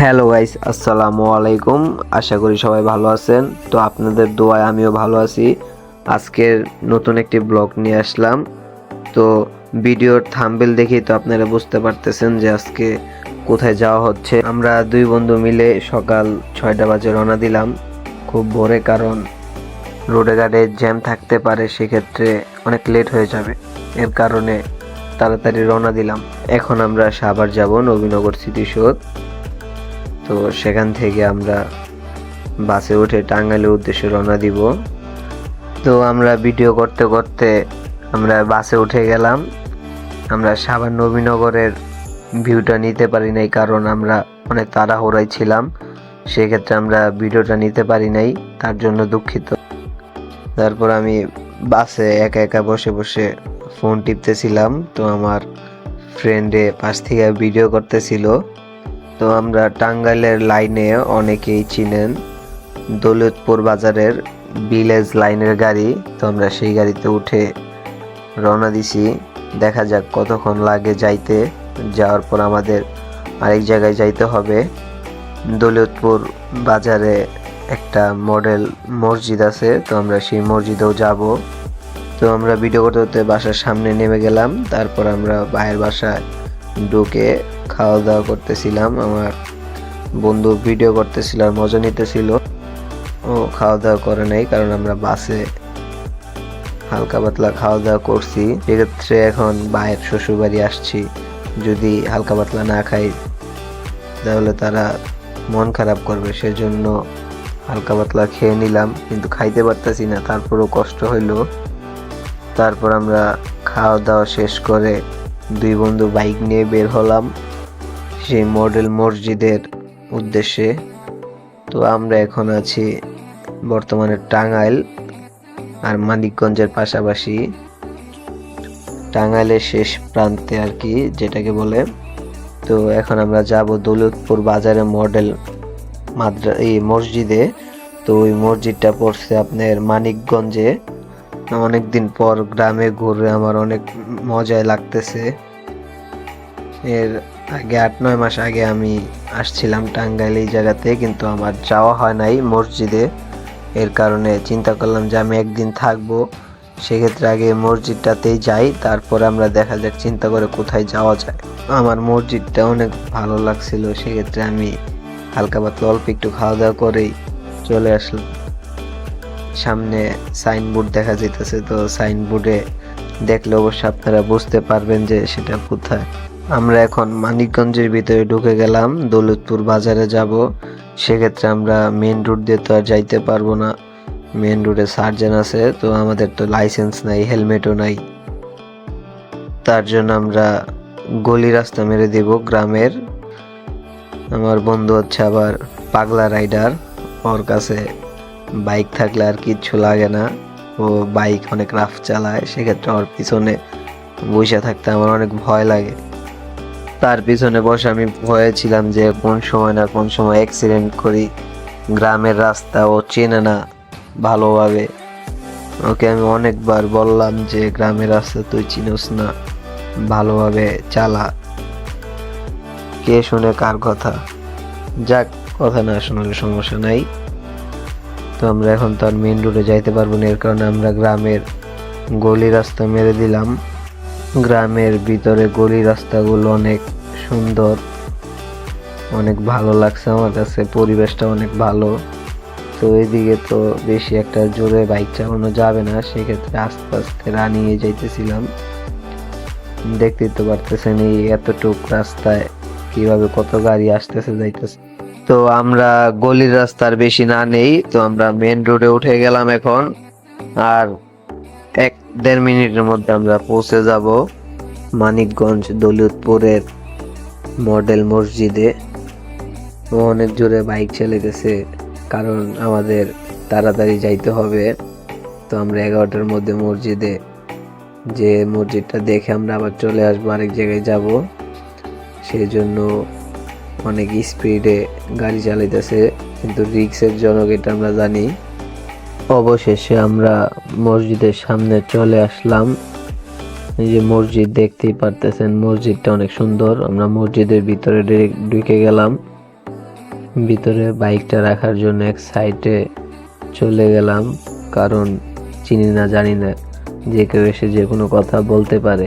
Hello guys, আসসালামু আলাইকুম। আশা করি সবাই ভালো আছেন। তো আপনাদের দোয়ায় আমিও ভালো আছি। আজকের নতুন একটি ব্লগ নিয়ে আসলাম। তো ভিডিওর থাম্বনেল দেখেই তো আপনারা বুঝতে পারতেছেন যে আজকে কোথায় যাওয়া হচ্ছে। আমরা দুই বন্ধু মিলে সকাল 6টা বাজে রওনা দিলাম খুব ভোরে, কারণ রোডে ঘাটে জ্যাম থাকতে পারে, সেক্ষেত্রে অনেক লেট হয়ে যাবে। এর কারণে তাড়াতাড়ি রওনা দিলাম। এখন আমরা সাভার যাব, নবীনগর স্মৃতিসৌধ। তো সেখান থেকে আমরা বাসে উঠে টাঙ্গাইলের উদ্দেশ্যে রওনা দিব। তো আমরা ভিডিও করতে করতে আমরা বাসে উঠে গেলাম। আমরা সাভার নবীনগরের ভিউটা নিতে পারি নাই, কারণ আমরা অনেক তাড়াহুড়ায় ছিলাম। সেক্ষেত্রে আমরা ভিডিওটা নিতে পারি নাই, তার জন্য দুঃখিত। তারপর আমি বাসে একা একা বসে বসে ফোন টিপতেছিলাম। তো আমার ফ্রেন্ডে পাশ থেকে ভিডিও করতেছিল। তো আমরা টাঙ্গাইলের লাইনে অনেকেই চিনেন দৌলতপুর বাজারের ভিলেজ লাইনের গাড়ি। তো আমরা সেই গাড়িতে উঠে রওনা দিছি। দেখা যাক কতক্ষণ লাগে যাইতে। যাওয়ার পর আমাদের আরেক জায়গায় যাইতে হবে। দৌলতপুর বাজারে একটা মডেল মসজিদ আছে, তো আমরা সেই মসজিদেও যাব। তো আমরা ভিডিও করতে করতে বাসার সামনে নেমে গেলাম। তারপর আমরা ভাইয়ের বাসায় ঢুকে খাওয়া দাওয়া করতেছিলাম। আমার বন্ধু ভিডিও করতেছিল আর মজা নিতেছিল। ও খাওয়া দাওয়া করে নাই, কারণ আমরা বাসে হালকা পাতলা খাওয়া দাওয়া করছি। সেক্ষেত্রে এখন ভাইয়ের শ্বশুর বাড়ি আসছি, যদি হালকা পাতলা না খাই তাহলে তারা মন খারাপ করবে। সেজন্য হালকা পাতলা খেয়ে নিলাম, কিন্তু খাইতে পারতেছি না, তারপরও কষ্ট হইলো। তারপর আমরা খাওয়া দাওয়া শেষ করে দুই বন্ধু বাইক নিয়ে বের হলাম সেই মডেল মসজিদের উদ্দেশ্যে। তো আমরা এখন আছি বর্তমানে টাঙ্গাইল আর মানিকগঞ্জের পাশাপাশি, টাঙ্গাইলের শেষ প্রান্তে আর কি, যেটাকে বলে। তো এখন আমরা যাব দৌলতপুর বাজারে মডেল এই মসজিদে। তো ওই মসজিদটা পড়ছে আপনার মানিকগঞ্জে। অনেকদিন পর গ্রামে ঘুরে আমার অনেক মজাই লাগতেছে। এর আগে 8-9 মাস আগে আমি আসছিলাম টাঙ্গাইল এই জায়গাতে, কিন্তু আমার যাওয়া হয় নাই মসজিদে। এর কারণে চিন্তা করলাম যে আমি একদিন থাকবো, সেক্ষেত্রে আগে মসজিদটাতেই যাই, তারপরে আমরা দেখা যাক চিন্তা করে কোথায় যাওয়া যায়। আমার মসজিদটা অনেক ভালো লাগছিল, সেক্ষেত্রে আমি হালকা পাতলা অল্প একটু খাওয়া দাওয়া করেই চলে আসলাম। সামনে সাইনবোর্ড দেখা যাইতেছে, তো সাইনবোর্ডে দেখলে অবশ্য আপনারা বুঝতে পারবেন যে সেটা কোথায়। আমরা এখন মানিকগঞ্জের ভিতরে ঢুকে গেলাম, দৌলতপুর বাজারে যাব। সেক্ষেত্রে আমরা মেন রোড দিয়ে তো আর যাইতে পারবো না, মেন রোডে সার্জেন আছে। তো আমাদের তো লাইসেন্স নাই, হেলমেটও নাই, তার জন্য আমরা গলি রাস্তা মেরে দেব গ্রামের। আমার বন্ধু হচ্ছে আবার পাগলা রাইডার, ওর কাছে বাইক থাকলে আর কিচ্ছু লাগে না, ও বাইক অনেক রাফ চালায়। সেক্ষেত্রে ওর পিছনে বসে থাকতে আমার অনেক ভয় লাগে। তার পিছনে বসে আমি ভয়ে ছিলাম যে কোন সময় না কোন সময় অ্যাক্সিডেন্ট করি। গ্রামের রাস্তা ও চেনে না ভালোভাবে। ওকে আমি অনেকবার বললাম যে গ্রামের রাস্তা তুই চিনোস না, ভালোভাবে চালা। কে শুনে কার কথা? যাক, কথা না শোনালে সমস্যা নাই। তো আমরা এখন তো আর মেন রোডে যাইতে পারবো না, এর কারণে আমরা গ্রামের গলি রাস্তা মেরে দিলাম। গ্রামের ভিতরে গলি রাস্তাগুলো অনেক সুন্দর, অনেক ভালো লাগছে আমার কাছে, পরিবেশটা অনেক ভালো। তো এইদিকে তো বেশি একটা জোরে বাইক চালানো যাবে না, সেক্ষেত্রে আস্তে আস্তে রানিয়ে যাইতেছিলাম। দেখতেই তো পারতেছেন এই এতটুক রাস্তায় কিভাবে কত গাড়ি আসতেছে যাইতেছে। তো আমরা গলির রাস্তার বেশি না নেই, তো আমরা মেন রোডে উঠে গেলাম এখন। আর 1-1.5 মিনিটের মধ্যে আমরা পৌঁছে যাব মানিকগঞ্জ দৌলতপুরের মডেল মসজিদে। ও অনেক জোরে বাইক চালাইতেছে, কারণ আমাদের তাড়াতাড়ি যাইতে হবে। তো আমরা 11টার মধ্যে মসজিদে যে মসজিদটা দেখে আমরা আবার চলে আসবো, আরেক জায়গায় যাব। সেই জন্য অনেক স্পিডে গাড়ি চালাইতেছে, কিন্তু রিক্সের জনক এটা আমরা জানি। অবশেষে আমরা মসজিদের সামনে চলে আসলাম। এই যে মসজিদ দেখতেই পারতেছেন, মসজিদটা অনেক সুন্দর। আমরা মসজিদের ভিতরে ঢুকে গেলাম। ভিতরে বাইকটা রাখার জন্য এক সাইডে চলে গেলাম, কারণ চিনি না জানি না, যে কেউ এসে যে কোনো কথা বলতে পারে।